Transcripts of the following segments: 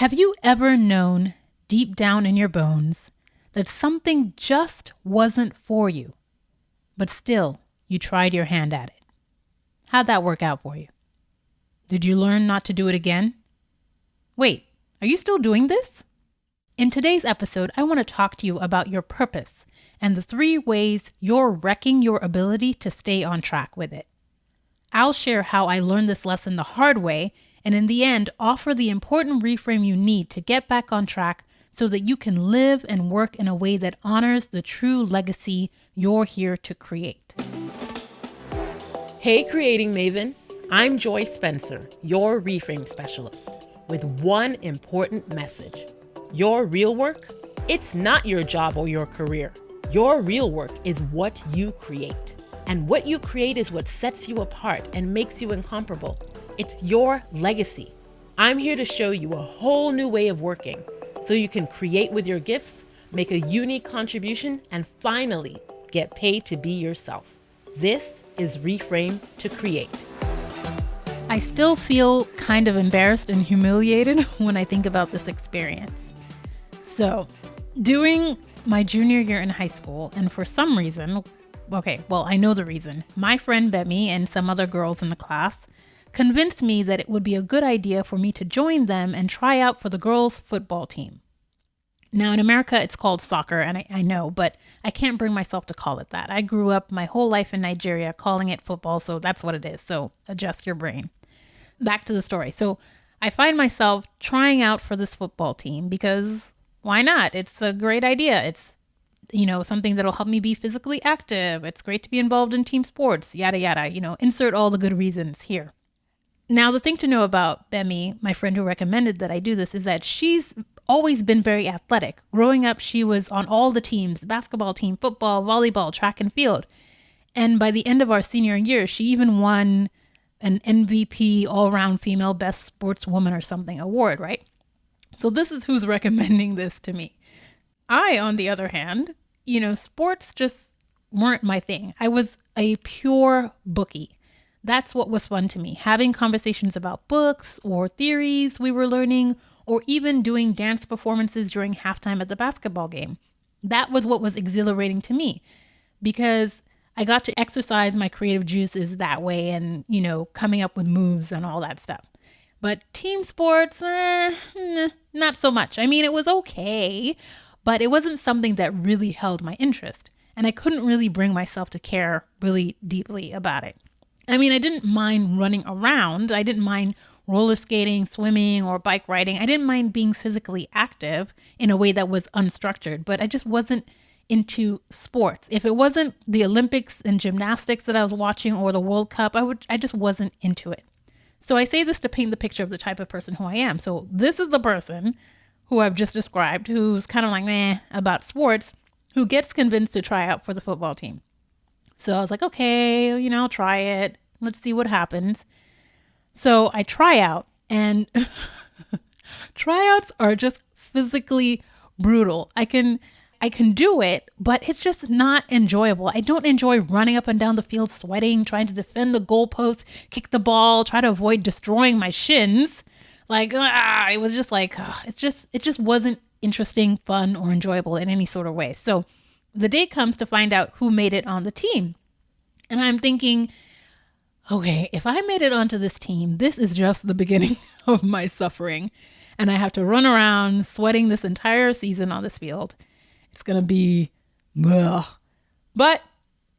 Have you ever known deep down in your bones that something just wasn't for you, but still you tried your hand at it? How'd that work out for you? Did you learn not to do it again? Wait, are you still doing this? In today's episode, I want to talk to you about your purpose and the 3 ways you're wrecking your ability to stay on track with it. I'll share how I learned this lesson the hard way, and in the end, offer the important reframe you need to get back on track so that you can live and work in a way that honors the true legacy you're here to create. Hey, Creating Maven. I'm Joy Spencer, your Reframe specialist, with one important message. Your real work, it's not your job or your career. Your real work is what you create. And what you create is what sets you apart and makes you incomparable. It's your legacy. I'm here to show you a whole new way of working so you can create with your gifts, make a unique contribution, and finally get paid to be yourself. This is Reframe to Create. I still feel kind of embarrassed and humiliated when I think about this experience. So, during my junior year in high school, and for some reason, I know the reason, my friend Bemi and some other girls in the class convinced me that it would be a good idea for me to join them and try out for the girls' football team. Now, in America, it's called soccer, and I know, but I can't bring myself to call it that. I grew up my whole life in Nigeria calling it football, so that's what it is. So adjust your brain. Back to the story. So I find myself trying out for this football team because why not? It's a great idea. It's, something that'll help me be physically active. It's great to be involved in team sports, yada, yada, insert all the good reasons here. Now, the thing to know about Bemi, my friend who recommended that I do this, is that she's always been very athletic. Growing up, she was on all the teams, basketball team, football, volleyball, track and field. And by the end of our senior year, she even won an MVP all-around female best sportswoman or something award, right? So this is who's recommending this to me. I, on the other hand, sports just weren't my thing. I was a pure bookie. That's what was fun to me, having conversations about books or theories we were learning, or even doing dance performances during halftime at the basketball game. That was what was exhilarating to me because I got to exercise my creative juices that way and, coming up with moves and all that stuff. But team sports, not so much. I mean, it was okay, but it wasn't something that really held my interest. And I couldn't really bring myself to care really deeply about it. I mean, I didn't mind running around. I didn't mind roller skating, swimming, or bike riding. I didn't mind being physically active in a way that was unstructured, but I just wasn't into sports. If it wasn't the Olympics and gymnastics that I was watching or the World Cup, I just wasn't into it. So I say this to paint the picture of the type of person who I am. So this is the person who I've just described, who's kind of like meh about sports, who gets convinced to try out for the football team. So I was like, okay, I'll try it. Let's see what happens. So I try out, and tryouts are just physically brutal. I can do it, but it's just not enjoyable. I don't enjoy running up and down the field, sweating, trying to defend the goalpost, kick the ball, try to avoid destroying my shins. It was just like, it just wasn't interesting, fun, or enjoyable in any sort of way. So the day comes to find out who made it on the team. And I'm thinking, okay, if I made it onto this team, this is just the beginning of my suffering. And I have to run around sweating this entire season on this field. It's going to be, ugh. But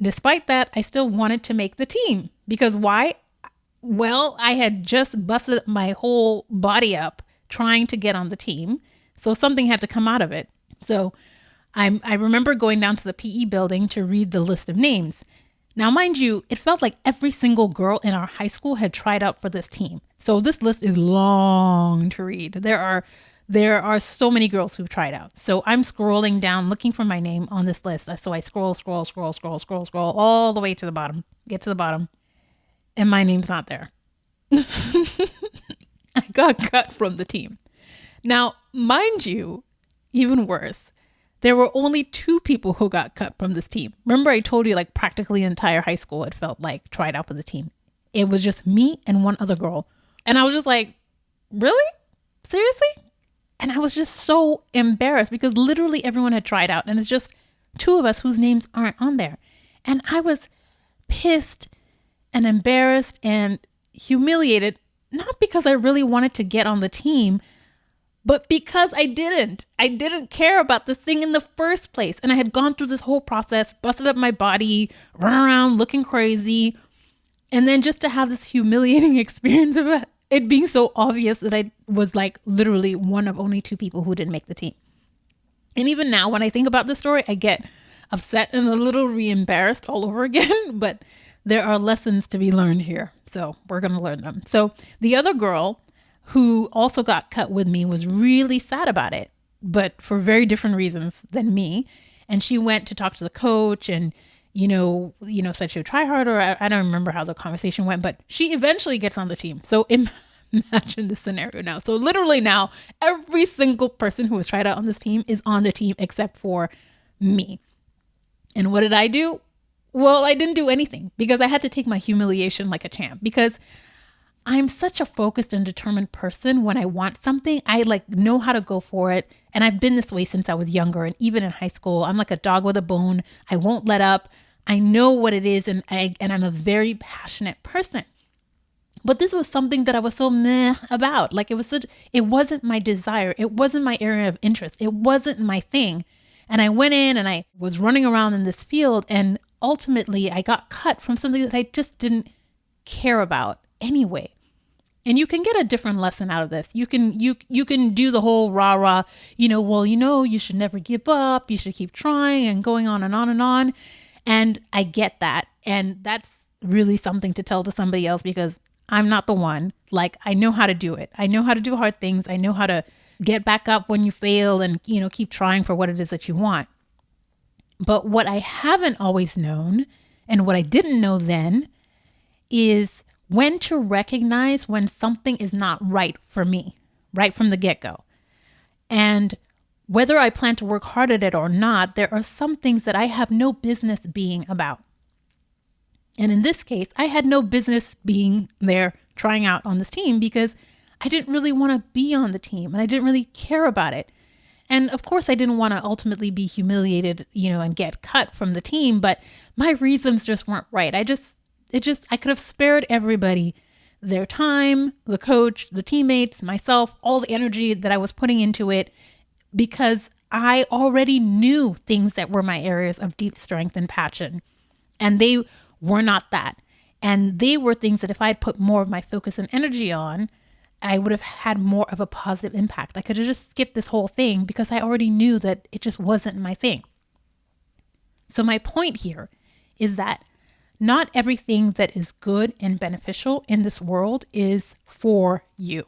despite that, I still wanted to make the team. Because why? Well, I had just busted my whole body up trying to get on the team. So something had to come out of it. So I remember going down to the PE building to read the list of names. Now, mind you, it felt like every single girl in our high school had tried out for this team. So this list is long to read. There are so many girls who've tried out. So I'm scrolling down looking for my name on this list. So I scroll all the way to the bottom, get to the bottom, and my name's not there. I got cut from the team. Now, mind you, even worse, there were only 2 people who got cut from this team. Remember I told you practically entire high school, it felt like tried out for the team. It was just me and one other girl. And I was just like, really? Seriously? was just so embarrassed because literally everyone had tried out and it's just two of us whose names aren't on there. And I was pissed and embarrassed and humiliated, not because I really wanted to get on the team, but because I didn't care about this thing in the first place. And I had gone through this whole process, busted up my body, run around looking crazy. And then just to have this humiliating experience of it being so obvious that I was like literally one of only two people who didn't make the team. And even now, when I think about this story, I get upset and a little re-embarrassed all over again. But there are lessons to be learned here. So we're going to learn them. So the other girl who also got cut with me was really sad about it, but for very different reasons than me. And she went to talk to the coach and, said she would try harder. I don't remember how the conversation went, but she eventually gets on the team. So imagine the scenario now. So literally now, every single person who was tried out on this team is on the team except for me. And what did I do? Well, I didn't do anything because I had to take my humiliation like a champ, because I'm such a focused and determined person. When I want something, I know how to go for it. And I've been this way since I was younger. And even in high school, I'm like a dog with a bone. I won't let up. I know what it is. And I'm a very passionate person. But this was something that I was so meh about. It wasn't my desire. It wasn't my area of interest. It wasn't my thing. And I went in and I was running around in this field. And ultimately I got cut from something that I just didn't care about anyway. And you can get a different lesson out of this. You can do the whole rah-rah, you should never give up. You should keep trying and going on and on and on. And I get that. And that's really something to tell to somebody else, because I'm not the one. I know how to do it. I know how to do hard things. I know how to get back up when you fail and, keep trying for what it is that you want. But what I haven't always known, and what I didn't know then, is when to recognize when something is not right for me, right from the get-go. And whether I plan to work hard at it or not, there are some things that I have no business being about. And in this case, I had no business being there trying out on this team because I didn't really want to be on the team and I didn't really care about it. And of course, I didn't want to ultimately be humiliated, and get cut from the team, but my reasons just weren't right. I could have spared everybody their time, the coach, the teammates, myself, all the energy that I was putting into it, because I already knew things that were my areas of deep strength and passion. And they were not that. And they were things that if I had put more of my focus and energy on, I would have had more of a positive impact. I could have just skipped this whole thing because I already knew that it just wasn't my thing. So my point here is that not everything that is good and beneficial in this world is for you.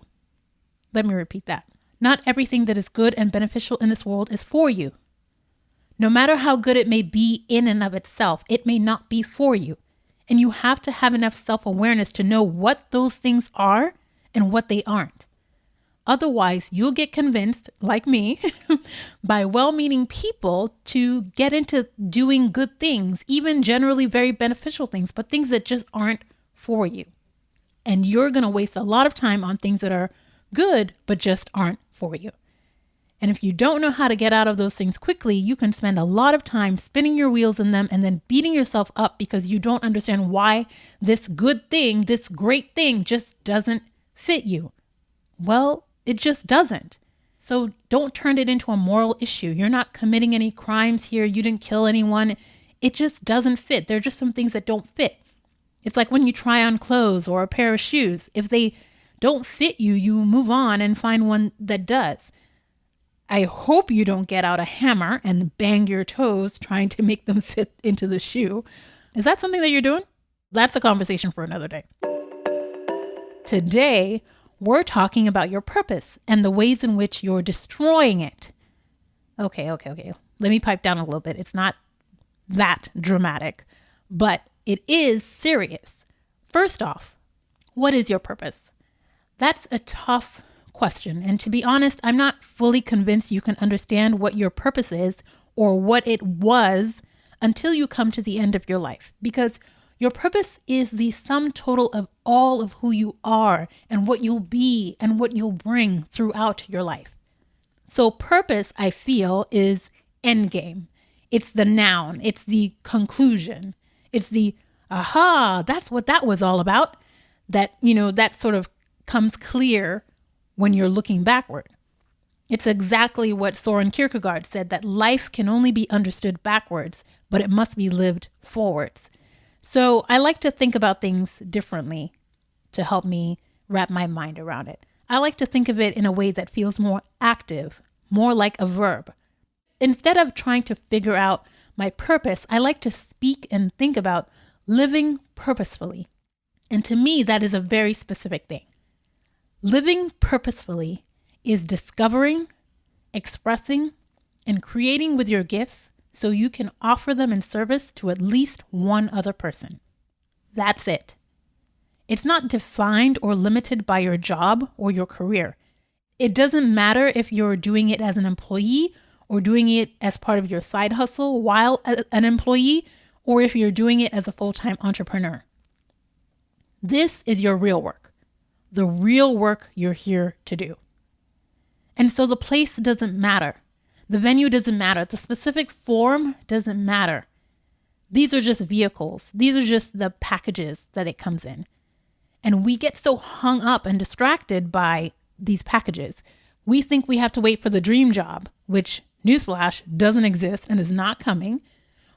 Let me repeat that. Not everything that is good and beneficial in this world is for you. No matter how good it may be in and of itself, it may not be for you. And you have to have enough self-awareness to know what those things are and what they aren't. Otherwise, you'll get convinced, like me, by well-meaning people to get into doing good things, even generally very beneficial things, but things that just aren't for you. And you're going to waste a lot of time on things that are good, but just aren't for you. And if you don't know how to get out of those things quickly, you can spend a lot of time spinning your wheels in them and then beating yourself up because you don't understand why this good thing, this great thing just doesn't fit you. Well, it just doesn't. So don't turn it into a moral issue. You're not committing any crimes here. You didn't kill anyone. It just doesn't fit. There are just some things that don't fit. It's like when you try on clothes or a pair of shoes. If they don't fit you, you move on and find one that does. I hope you don't get out a hammer and bang your toes trying to make them fit into the shoe. Is that something that you're doing? That's a conversation for another day. Today, we're talking about your purpose and the ways in which you're destroying it. Okay. Let me pipe down a little bit. It's not that dramatic, but it is serious. First off, what is your purpose? That's a tough question. And to be honest, I'm not fully convinced you can understand what your purpose is or what it was until you come to the end of your life, because your purpose is the sum total of all of who you are and what you'll be and what you'll bring throughout your life. So purpose, I feel, is endgame. It's the noun. It's the conclusion. It's the, aha, that's what that was all about. That sort of comes clear when you're looking backward. It's exactly what Soren Kierkegaard said, that life can only be understood backwards, but it must be lived forwards. So I like to think about things differently to help me wrap my mind around it. I like to think of it in a way that feels more active, more like a verb. Instead of trying to figure out my purpose, I like to speak and think about living purposefully. And to me, that is a very specific thing. Living purposefully is discovering, expressing, and creating with your gifts so you can offer them in service to at least one other person. That's it. It's not defined or limited by your job or your career. It doesn't matter if you're doing it as an employee or doing it as part of your side hustle while an employee, or if you're doing it as a full-time entrepreneur. This is your real work, the real work you're here to do. And so the place doesn't matter. The venue doesn't matter. The specific form doesn't matter. These are just vehicles. These are just the packages that it comes in. And we get so hung up and distracted by these packages. We think we have to wait for the dream job, which, newsflash, doesn't exist and is not coming.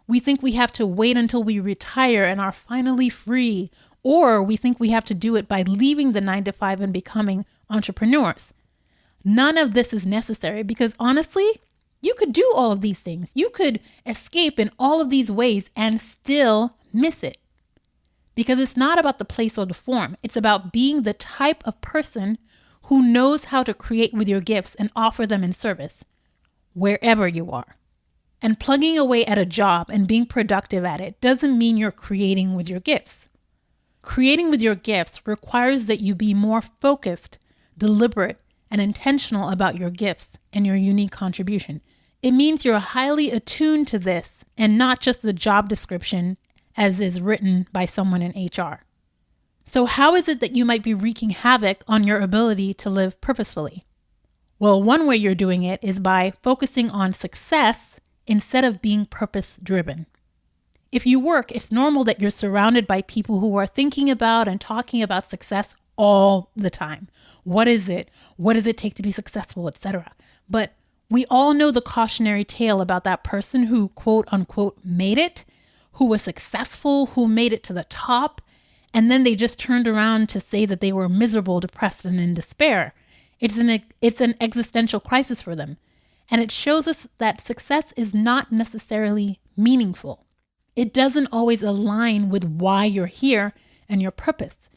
We think we have to wait until we retire and are finally free. Or we think we have to do it by leaving the 9-to-5 and becoming entrepreneurs. None of this is necessary because honestly, you could do all of these things. You could escape in all of these ways and still miss it. Because it's not about the place or the form. It's about being the type of person who knows how to create with your gifts and offer them in service, wherever you are. And plugging away at a job and being productive at it doesn't mean you're creating with your gifts. Creating with your gifts requires that you be more focused, deliberate, and intentional about your gifts and your unique contribution. It means you're highly attuned to this and not just the job description as is written by someone in HR. So how is it that you might be wreaking havoc on your ability to live purposefully? Well, one way you're doing it is by focusing on success instead of being purpose-driven. If you work, it's normal that you're surrounded by people who are thinking about and talking about success all the time. What is it? What does it take to be successful, etc.? But we all know the cautionary tale about that person who, quote unquote, made it, who was successful, who made it to the top, and then they just turned around to say that they were miserable, depressed, and in despair. It's an existential crisis for them. And it shows us that success is not necessarily meaningful. It doesn't always align with why you're here and your purpose.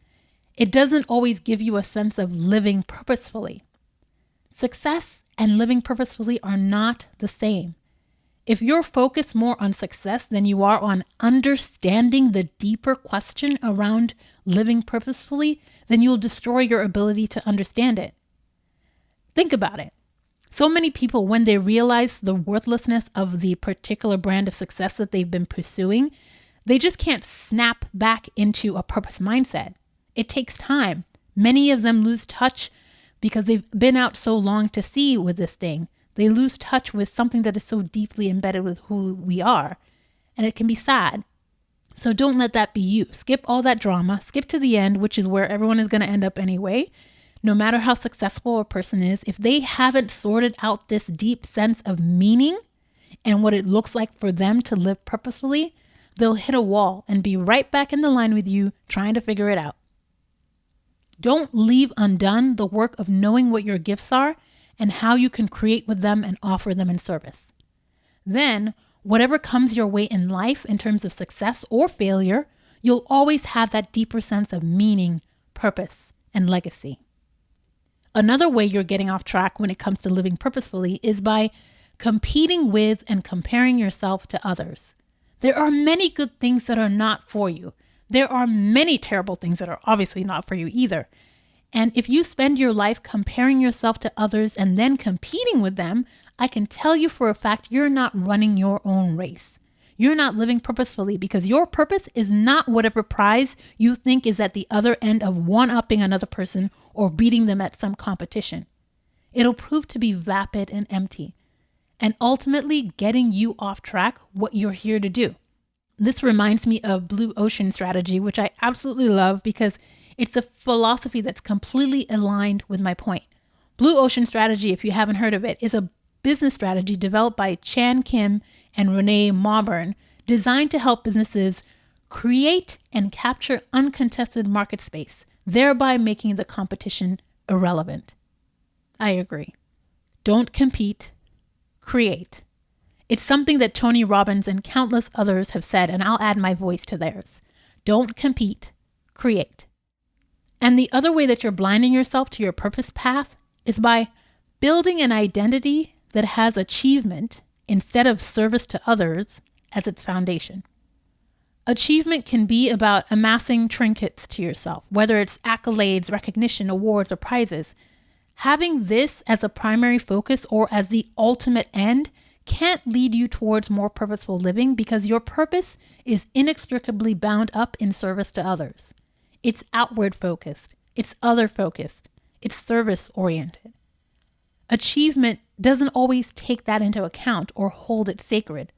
It doesn't always give you a sense of living purposefully. Success and living purposefully are not the same. If you're focused more on success than you are on understanding the deeper question around living purposefully, then you'll destroy your ability to understand it. Think about it. So many people, when they realize the worthlessness of the particular brand of success that they've been pursuing, they just can't snap back into a purpose mindset. It takes time. Many of them lose touch because they've been out so long to sea with this thing. They lose touch with something that is so deeply embedded with who we are. And it can be sad. So don't let that be you. Skip all that drama. Skip to the end, which is where everyone is going to end up anyway. No matter how successful a person is, if they haven't sorted out this deep sense of meaning and what it looks like for them to live purposefully, they'll hit a wall and be right back in the line with you trying to figure it out. Don't leave undone the work of knowing what your gifts are and how you can create with them and offer them in service. Then, whatever comes your way in life in terms of success or failure, you'll always have that deeper sense of meaning, purpose, and legacy. Another way you're getting off track when it comes to living purposefully is by competing with and comparing yourself to others. There are many good things that are not for you. There are many terrible things that are obviously not for you either. And if you spend your life comparing yourself to others and then competing with them, I can tell you for a fact you're not running your own race. You're not living purposefully because your purpose is not whatever prize you think is at the other end of one-upping another person or beating them at some competition. It'll prove to be vapid and empty, and ultimately getting you off track what you're here to do. This reminds me of blue ocean strategy, which I absolutely love because it's a philosophy that's completely aligned with my point. Blue ocean strategy, if you haven't heard of it, is a business strategy developed by Chan Kim and Renee Mauburn, designed to help businesses create and capture uncontested market space, thereby making the competition irrelevant. I agree. Don't compete, create. It's something that Tony Robbins and countless others have said, and I'll add my voice to theirs. Don't compete, create. And the other way that you're blinding yourself to your purpose path is by building an identity that has achievement instead of service to others as its foundation. Achievement can be about amassing trinkets to yourself, whether it's accolades, recognition, awards, or prizes. Having this as a primary focus or as the ultimate end can't lead you towards more purposeful living because your purpose is inextricably bound up in service to others. It's outward focused, it's other focused, it's service oriented. Achievement doesn't always take that into account or hold it sacred.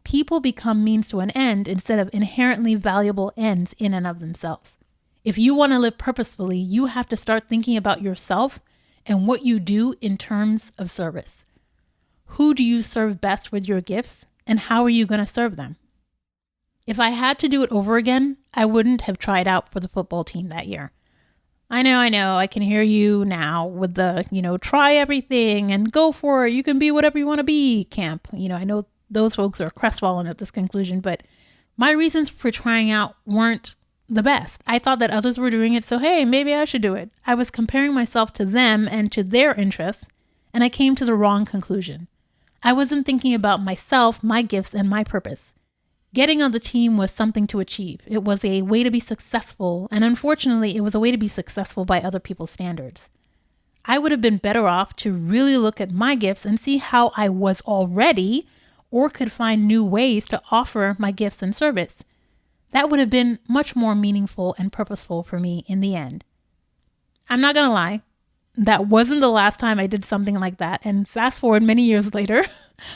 People become means to an end instead of inherently valuable ends in and of themselves. If you want to live purposefully, you have to start thinking about yourself and what you do in terms of service. Who do you serve best with your gifts, and how are you going to serve them? If I had to do it over again, I wouldn't have tried out for the football team that year. I know, I can hear you now with the, try everything and go for it. You can be whatever you want to be camp. I know those folks are crestfallen at this conclusion, but my reasons for trying out weren't the best. I thought that others were doing it, so hey, maybe I should do it. I was comparing myself to them and to their interests, and I came to the wrong conclusion. I wasn't thinking about myself, my gifts, and my purpose. Getting on the team was something to achieve. It was a way to be successful, and unfortunately, it was a way to be successful by other people's standards. I would have been better off to really look at my gifts and see how I was already or could find new ways to offer my gifts and service. That would have been much more meaningful and purposeful for me in the end. I'm not going to lie. That wasn't the last time I did something like that. And fast forward many years later,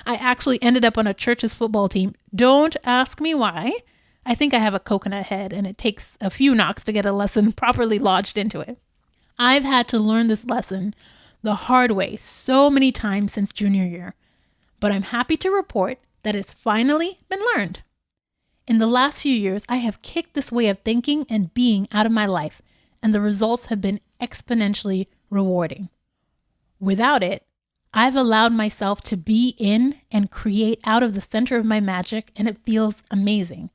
I actually ended up on a church's football team. Don't ask me why. I think I have a coconut head and it takes a few knocks to get a lesson properly lodged into it. I've had to learn this lesson the hard way so many times since junior year, but I'm happy to report that it's finally been learned. In the last few years, I have kicked this way of thinking and being out of my life, and the results have been exponentially rewarding. Without it, I've allowed myself to be in and create out of the center of my magic, and it feels amazing.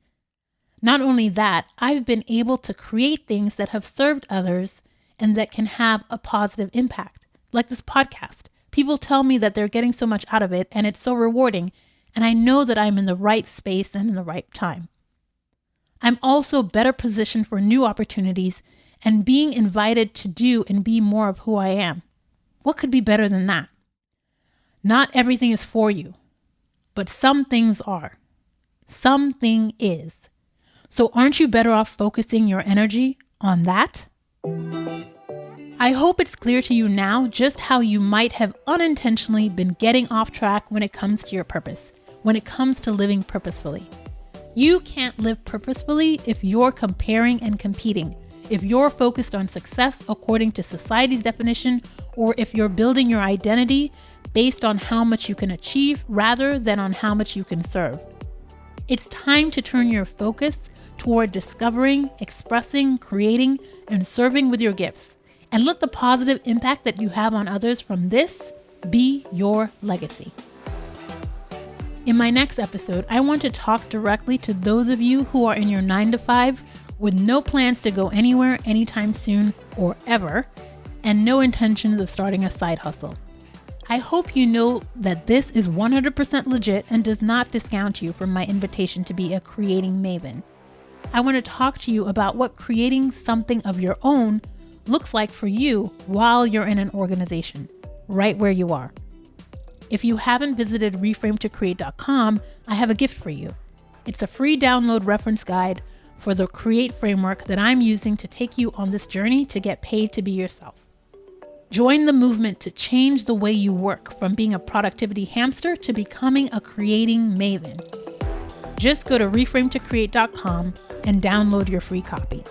Not only that, I've been able to create things that have served others and that can have a positive impact, like this podcast. People tell me that they're getting so much out of it, and it's so rewarding, and I know that I'm in the right space and in the right time. I'm also better positioned for new opportunities and being invited to do and be more of who I am. What could be better than that? Not everything is for you, but some things are. Something is. So aren't you better off focusing your energy on that? I hope it's clear to you now just how you might have unintentionally been getting off track when it comes to your purpose, when it comes to living purposefully. You can't live purposefully if you're comparing and competing, if you're focused on success according to society's definition, or if you're building your identity based on how much you can achieve rather than on how much you can serve. It's time to turn your focus toward discovering, expressing, creating, and serving with your gifts, and let the positive impact that you have on others from this be your legacy. In my next episode, I want to talk directly to those of you who are in your 9-to-5 with no plans to go anywhere anytime soon or ever, and no intentions of starting a side hustle. I hope you know that this is 100% legit and does not discount you from my invitation to be a creating maven. I want to talk to you about what creating something of your own looks like for you while you're in an organization, right where you are. If you haven't visited reframe-to-create.com, I have a gift for you. It's a free download reference guide for the CREATE framework that I'm using to take you on this journey to get paid to be yourself. Join the movement to change the way you work from being a productivity hamster to becoming a creating maven. Just go to reframetocreate.com and download your free copy.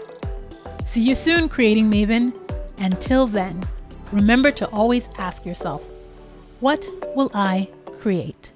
See you soon, Creating Maven. Until then, remember to always ask yourself, what will I create?